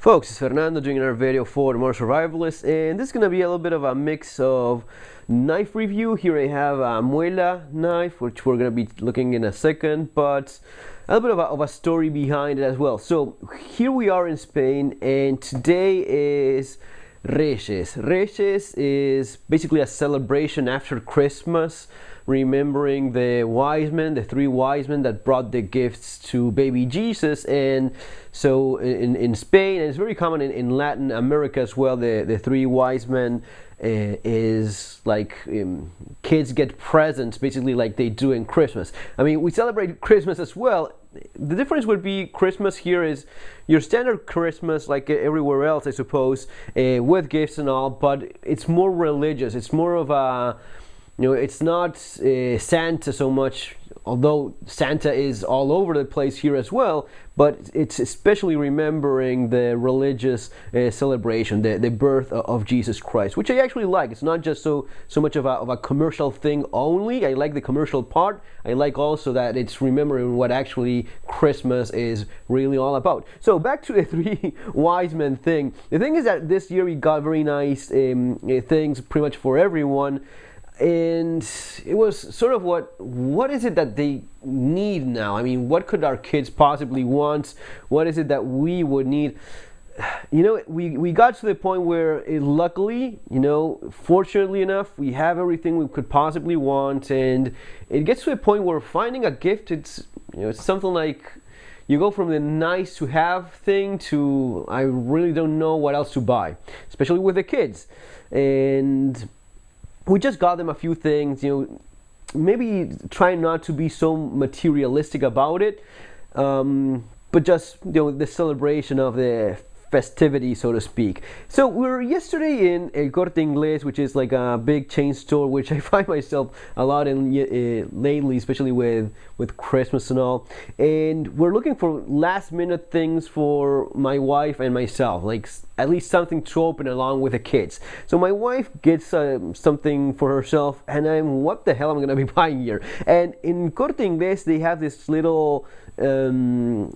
Folks, it's Fernando doing another video for the More Survivalists, and this is going to be a little bit of a mix of knife review. Here I have a Muela knife, which we're going to be looking in a second, but a little bit of a story behind it as well. So here we are in Spain, and today is Reyes. Reyes is basically a celebration after Christmas, remembering the wise men, the three wise men that brought the gifts to baby Jesus. And so in Spain, and it's very common in Latin America as well, the three wise men is like kids get presents basically like they do in Christmas. I mean, we celebrate Christmas as well. The difference would be Christmas here is your standard Christmas like everywhere else, I suppose, with gifts and all, but it's more religious. It's more of a, it's not Santa so much, although Santa is all over the place here as well, but it's especially remembering the religious celebration, the birth of Jesus Christ, which I actually like. It's not just so much of a commercial thing only. I like the commercial part. I like also that it's remembering what actually Christmas is really all about. So back to the three wise men thing. The thing is that this year we got very nice things pretty much for everyone. And it was sort of what is it that they need now? I mean, what could our kids possibly want? What is it that we would need? We got to the point where luckily, fortunately enough, we have everything we could possibly want, and it gets to a point where finding a gift, it's something like you go from the nice to have thing to I really don't know what else to buy, especially with the kids. And we just got them a few things, maybe try not to be so materialistic about it, but just, the celebration of the festivity, so to speak. So we were yesterday in El Corte Inglés, which is like a big chain store, which I find myself a lot in lately, especially with Christmas and all. And we're looking for last minute things for my wife and myself, like at least something to open along with the kids. So my wife gets something for herself, and what the hell am I going to be buying here? And in Corte Inglés, they have this little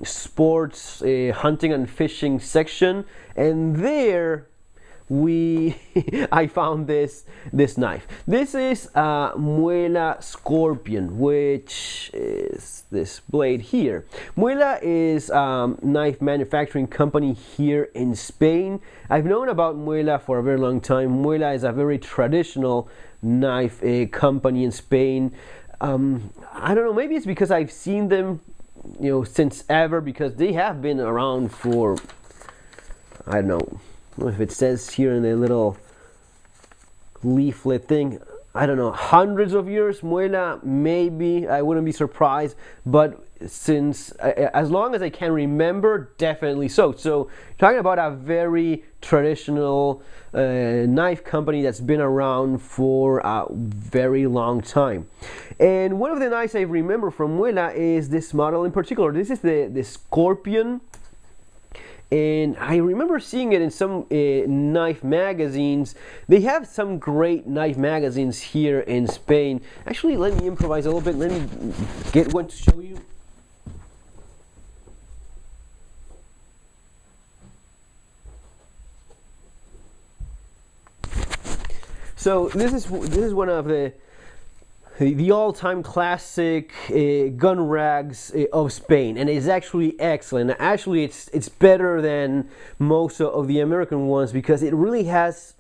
sports hunting and fishing section, and there I found this knife. This is a Muella Scorpion, which is this blade here. Muella is a knife manufacturing company here in Spain. I've known about Muella for a very long time. Muella is a very traditional knife company in Spain. I don't know, maybe it's because I've seen them since ever, because they have been around for, I don't know if it says here in the little leaflet thing, I don't know, hundreds of years. Muella, maybe, I wouldn't be surprised, but since as long as I can remember, definitely so. So talking about a very traditional knife company that's been around for a very long time. And one of the knives I remember from Muella is this model in particular. This is the Scorpion, and I remember seeing it in some knife magazines. They have some great knife magazines here in Spain. Actually, let me improvise a little bit. Let me get one to show you. So this is one of the all-time classic gun rags of Spain, and it's actually excellent. Actually, it's better than most of the American ones, because it really has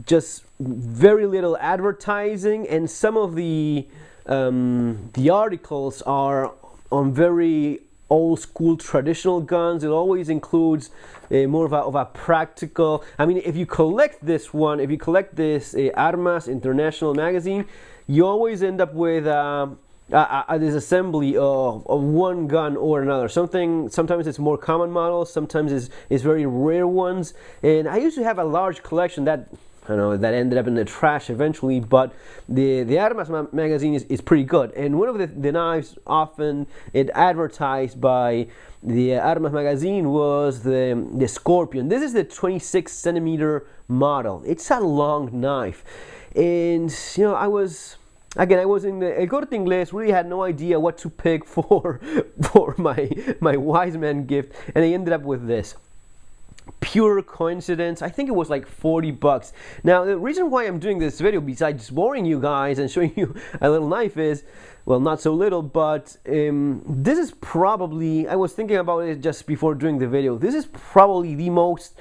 just very little advertising, and some of the articles are on very old school traditional guns. It always includes more of a practical. I mean, if you collect this one, if you collect this Armas International magazine, you always end up with a disassembly of one gun or another. Sometimes it's more common models, sometimes it's very rare ones. And I used to have a large collection that that ended up in the trash eventually, but the Armas magazine is pretty good. And one of the knives often advertised by the Armas magazine was the Scorpion. This is the 26 centimeter model. It's a long knife. And I was in the El Corte Inglés, really had no idea what to pick for my wise man gift, and I ended up with this. pure coincidence. I think it was like 40 bucks. Now, the reason why I'm doing this video, besides boring you guys and showing you a little knife, is, well, not so little, but this is probably, I was thinking about it just before doing the video, this is probably the most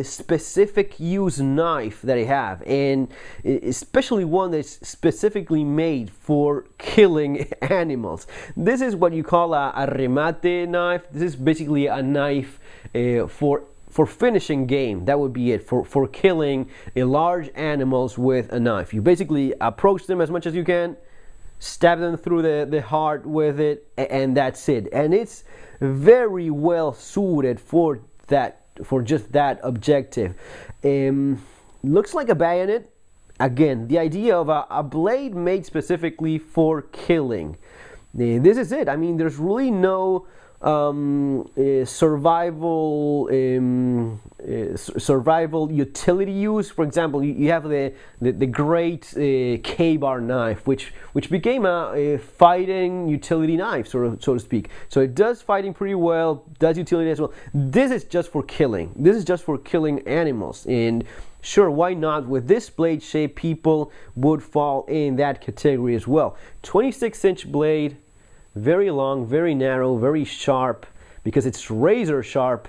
specific use knife that I have, and especially one that's specifically made for killing animals. This is what you call a remate knife. This is basically a knife for finishing game. That would be it, for killing large animals with a knife. You basically approach them as much as you can, stab them through the heart with it, and that's it. And it's very well suited for that, for just that objective. Looks like a bayonet. Again, the idea of a blade made specifically for killing. This is it. I mean, there's really no survival utility use. For example, you have the great K-bar knife, which became a fighting utility knife, so to speak. So it does fighting pretty well, does utility as well. This is just for killing. This is just for killing animals, and sure, why not? With this blade shape, people would fall in that category as well. 26-inch blade. Very long, very narrow, very sharp, because it's razor sharp,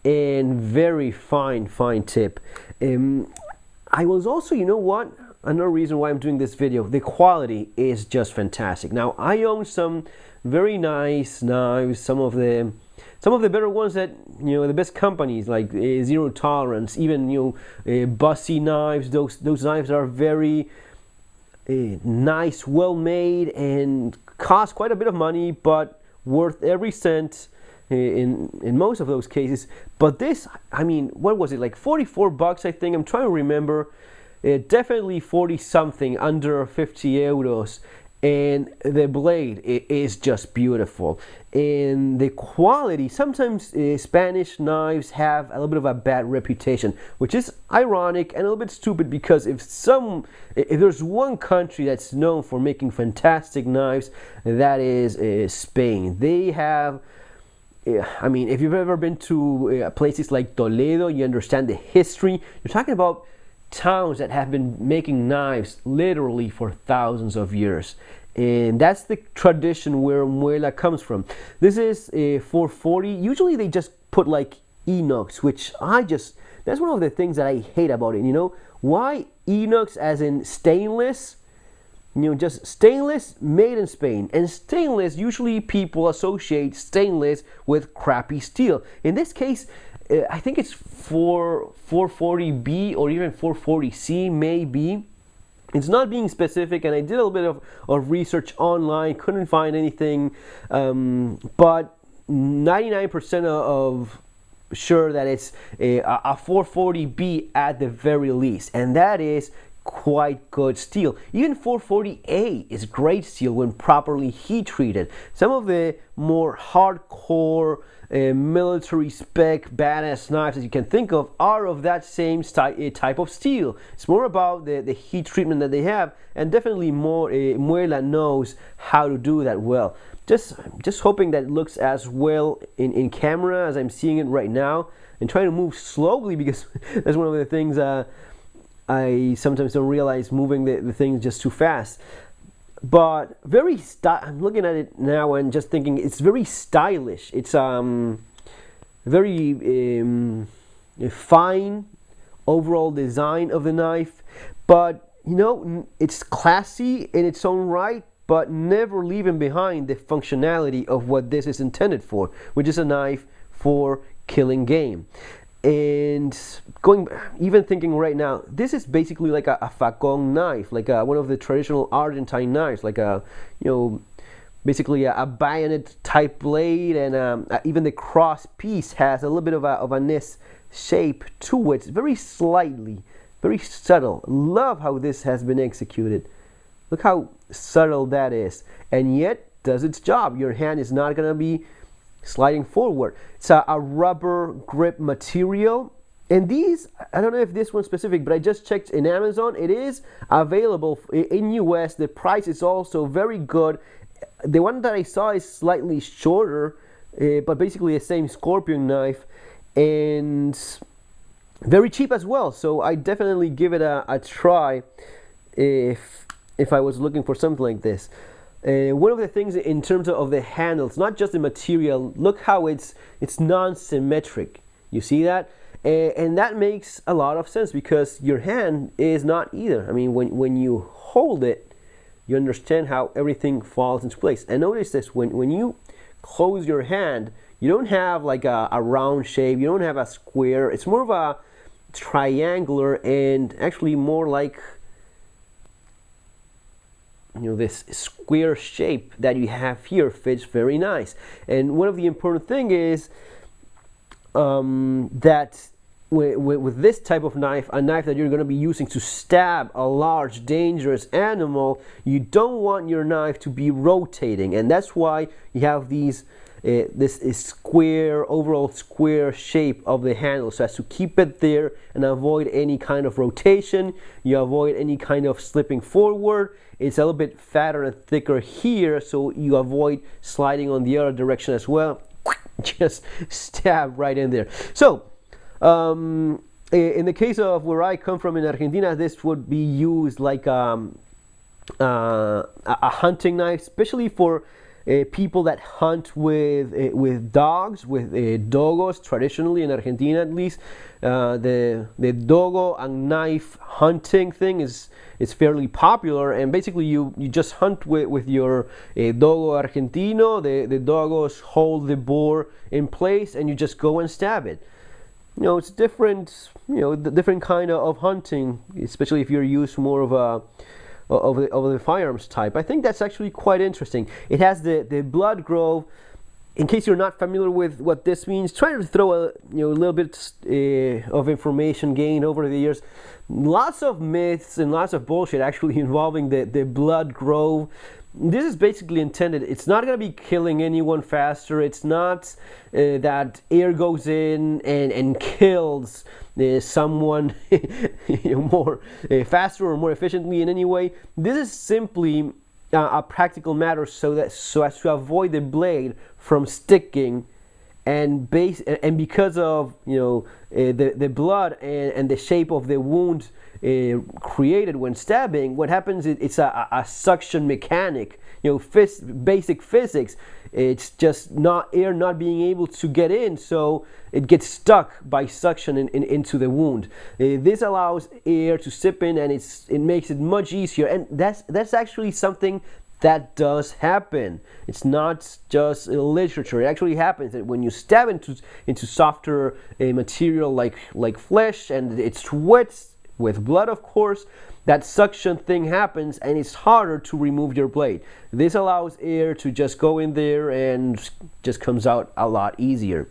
and very fine tip. I was also, you know what? Another reason why I'm doing this video, the quality is just fantastic. Now, I own some very nice knives, some of the better ones that, you know, the best companies like Zero Tolerance, even, you know, Bussy knives. Those knives are very nice, well made, and cost quite a bit of money, but worth every cent in most of those cases. But this, I mean, what was it, like 44 bucks, I think? I'm trying to remember. Definitely 40 something, under 50 euros. And the blade is just beautiful. And the quality, sometimes Spanish knives have a little bit of a bad reputation, which is ironic and a little bit stupid, because if there's one country that's known for making fantastic knives, that is Spain. They have, I mean, if you've ever been to places like Toledo, you understand the history. You're talking about towns that have been making knives literally for thousands of years, and that's the tradition where Muela comes from. This is 440. Usually they just put like inox, which that's one of the things that I hate about it. You know, why inox as in stainless? You know, just stainless, made in Spain. And stainless, usually people associate stainless with crappy steel. In this case, I think it's 440B or even 440C, maybe. It's not being specific, and I did a little bit of research online, couldn't find anything, but 99% of sure that it's a 440B at the very least, and that is quite good steel. Even 440A is great steel when properly heat treated. Some of the more hardcore military spec badass knives that you can think of are of that same type of steel. It's more about the heat treatment that they have, and definitely more Muela knows how to do that well. Just hoping that it looks as well in camera as I'm seeing it right now, and trying to move slowly, because that's one of the things I sometimes don't realize, moving the things just too fast. But I'm looking at it now and just thinking it's very stylish. It's very fine overall design of the knife, but you know, it's classy in its own right, but never leaving behind the functionality of what this is intended for, which is a knife for killing game. And even thinking right now, this is basically like a facon knife, like one of the traditional Argentine knives, like basically a bayonet type blade, and even the cross piece has a little bit of a nice shape to it, very slightly, very subtle. Love how this has been executed. Look how subtle that is, and yet does its job. Your hand is not gonna be sliding forward. It's a rubber grip material, and these, I don't know if this one's specific, but I just checked in Amazon. It is available in US. The price is also very good. The one that I saw is slightly shorter, but basically the same scorpion knife, and very cheap as well. So I definitely give it a try if I was looking for something like this. One of the things in terms of the handles, not just the material, look how it's non-symmetric. You see that? And that makes a lot of sense because your hand is not either. I mean, when you hold it, you understand how everything falls into place. And notice this, when you close your hand, you don't have like a round shape, you don't have a square. It's more of a triangular and actually more like, you know, this square shape that you have here fits very nice. And one of the important thing is that with this type of knife, a knife that you're going to be using to stab a large dangerous animal, you don't want your knife to be rotating, and that's why you have these this is square, overall square shape of the handle, so as to keep it there and avoid any kind of rotation. You avoid any kind of slipping forward. It's a little bit fatter and thicker here, so you avoid sliding on the other direction as well. Just stab right in there. So in the case of where I come from in Argentina, this would be used like a hunting knife, especially for people that hunt with dogs, with dogos. Traditionally in Argentina, at least, the dogo and knife hunting thing is fairly popular. And basically, you just hunt with your dogo argentino. The dogos hold the boar in place, and you just go and stab it. You know, it's different. You know, the different kind of hunting, especially if you're used more of the firearms type. I think that's actually quite interesting. It has the blood grove. In case you're not familiar with what this means, try to throw a little bit of information gained over the years. Lots of myths and lots of bullshit actually involving the blood grove. This is basically intended, it's not going to be killing anyone faster. It's not that air goes in and kills someone more faster or more efficiently in any way. This is simply a practical matter so as to avoid the blade from sticking, and because of the blood and the shape of the wound created when stabbing, what happens is it's a suction mechanic. Basic physics. It's just air not being able to get in, so it gets stuck by suction into the wound. This allows air to sip in, and it makes it much easier. And that's actually something that does happen. It's not just literature. It actually happens that when you stab into softer material like flesh, and it's wet with blood, of course, that suction thing happens, and it's harder to remove your blade. This allows air to just go in there and just comes out a lot easier.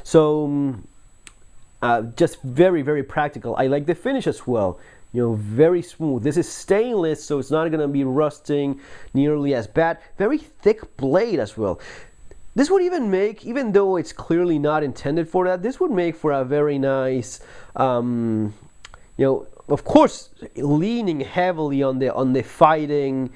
So just very, very practical. I like the finish as well. Very smooth. This is stainless, so it's not going to be rusting nearly as bad. Very thick blade as well. This would even make, even though it's clearly not intended for that, this would make for a very nice, of course, leaning heavily on the fighting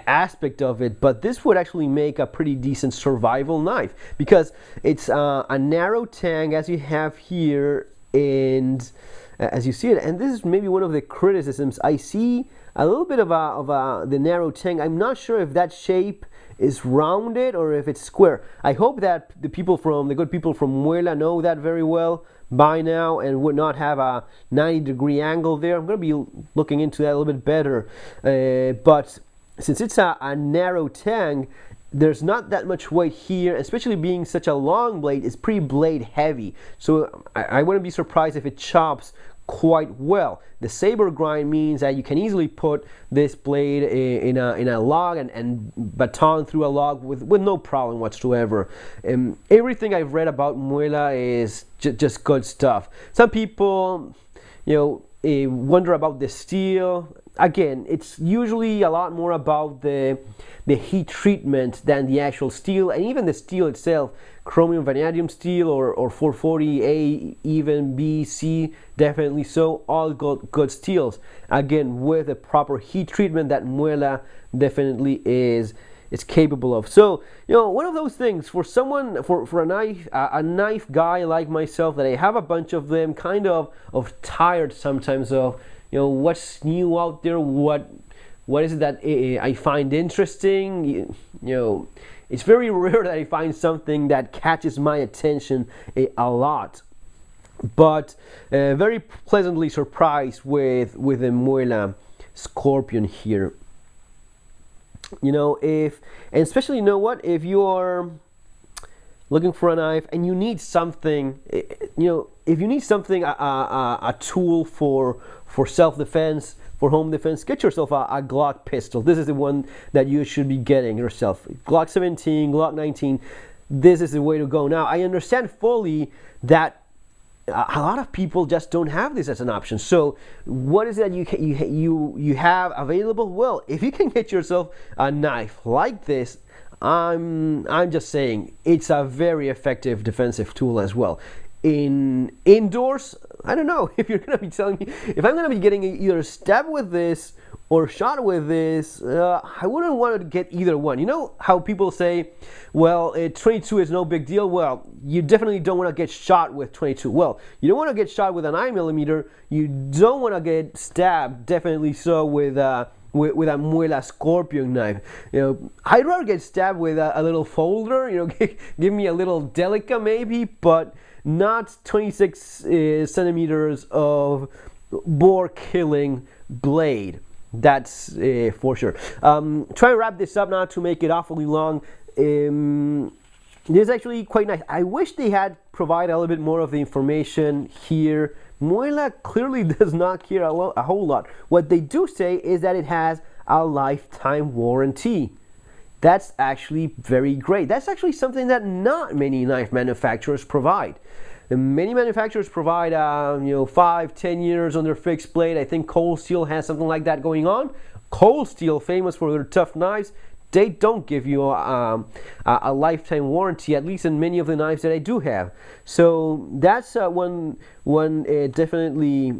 aspect of it, but this would actually make a pretty decent survival knife because it's a narrow tang as you have here, and as you see it, and this is maybe one of the criticisms. I see a little bit of the narrow tang. I'm not sure if that shape is rounded or if it's square. I hope that the good people from Muela know that very well by now and would not have a 90-degree angle there. I'm going to be looking into that a little bit better. But since it's a narrow tang, there's not that much weight here, especially being such a long blade. It's pretty blade heavy. So I wouldn't be surprised if it chops quite well. The saber grind means that you can easily put this blade in a log and baton through a log with no problem whatsoever. Everything I've read about Muela is just good stuff. Some people, wonder about the steel. Again, it's usually a lot more about the heat treatment than the actual steel, and even the steel itself, chromium vanadium steel or 440A, even B, C, definitely so, all good steels. Again, with the proper heat treatment that Muela definitely is it's capable of. So, you know, one of those things for someone, for a knife guy like myself, that I have a bunch of them, kind of tired sometimes of, you know, what's new out there, what is it that I find interesting. You know, it's very rare that I find something that catches my attention a lot. But very pleasantly surprised with the Muela Scorpion here. You know, and especially, you know what, if you are looking for a knife and you need something, you know, if you need something, a tool for self-defense, for home defense, get yourself a Glock pistol. This is the one that you should be getting yourself. Glock 17, Glock 19, this is the way to go. Now, I understand fully that a lot of people just don't have this as an option. So what is it that you have available? Well, if you can get yourself a knife like this, I'm just saying it's a very effective defensive tool as well. Indoors, I don't know if you're gonna be telling me, if I'm gonna be getting either stabbed with this or shot with this, I wouldn't want to get either one. You know how people say, well, 22 is no big deal. Well, you definitely don't want to get shot with 22. Well, you don't want to get shot with a 9mm. You don't want to get stabbed, definitely so, with a Muela Scorpion knife. You know, I'd rather get stabbed with a little folder. You know, give me a little Delica maybe, but not 26 centimeters of bore-killing blade. That's for sure. Try to wrap this up, not to make it awfully long. This is actually quite nice. I wish they had provided a little bit more of the information here. Muella clearly does not care a whole lot. What they do say is that it has a lifetime warranty. That's actually very great. That's actually something that not many knife manufacturers provide. Many manufacturers provide, 5-10 years on their fixed blade. I think Cold Steel has something like that going on. Cold Steel, famous for their tough knives, they don't give you a lifetime warranty, at least in many of the knives that I do have. So that's one definitely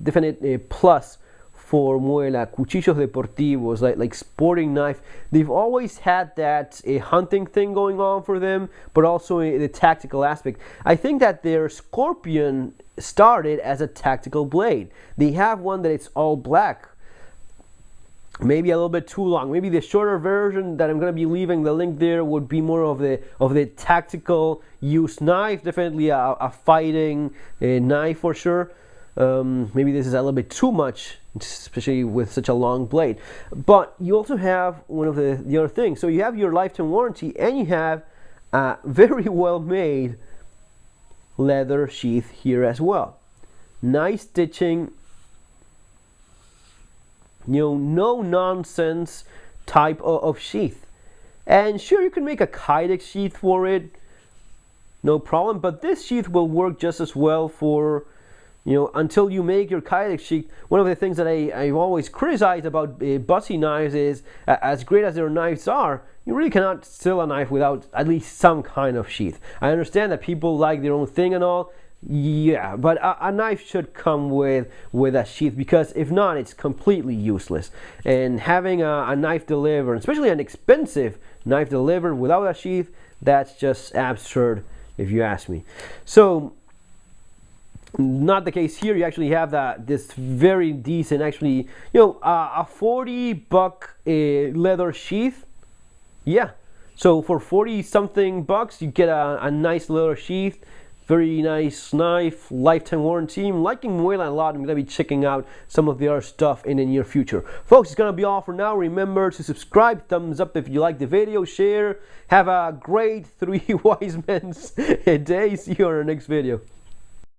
definite plus for Muella. Cuchillos deportivos, like sporting knife. They've always had that hunting thing going on for them, but also the tactical aspect. I think that their Scorpion started as a tactical blade. They have one that it's all black. Maybe a little bit too long. Maybe the shorter version that I'm going to be leaving the link there would be more of the tactical use knife. Definitely a fighting knife for sure. Maybe this is a little bit too much, especially with such a long blade. But you also have one of the other things. So you have your lifetime warranty, and you have a very well made leather sheath here as well. Nice stitching. No nonsense type of sheath. And sure, you can make a Kydex sheath for it, no problem, but this sheath will work just as well for, until you make your Kydex sheath. One of the things that I've always criticized about Bussy knives is, as great as their knives are, you really cannot sell a knife without at least some kind of sheath. I understand that people like their own thing and all. Yeah, but a knife should come with a sheath, because if not, it's completely useless. And having a knife delivered, especially an expensive knife delivered without a sheath, that's just absurd if you ask me. So, not the case here. You actually have this very decent, actually, a $40 leather sheath. Yeah, so for 40 something bucks, you get a nice leather sheath. Very nice knife, lifetime warranty. I'm liking Muella a lot. I'm going to be checking out some of the other stuff in the near future. Folks, it's going to be all for now. Remember to subscribe, thumbs up if you like the video, share. Have a great 3 wise men's day. See you on our next video.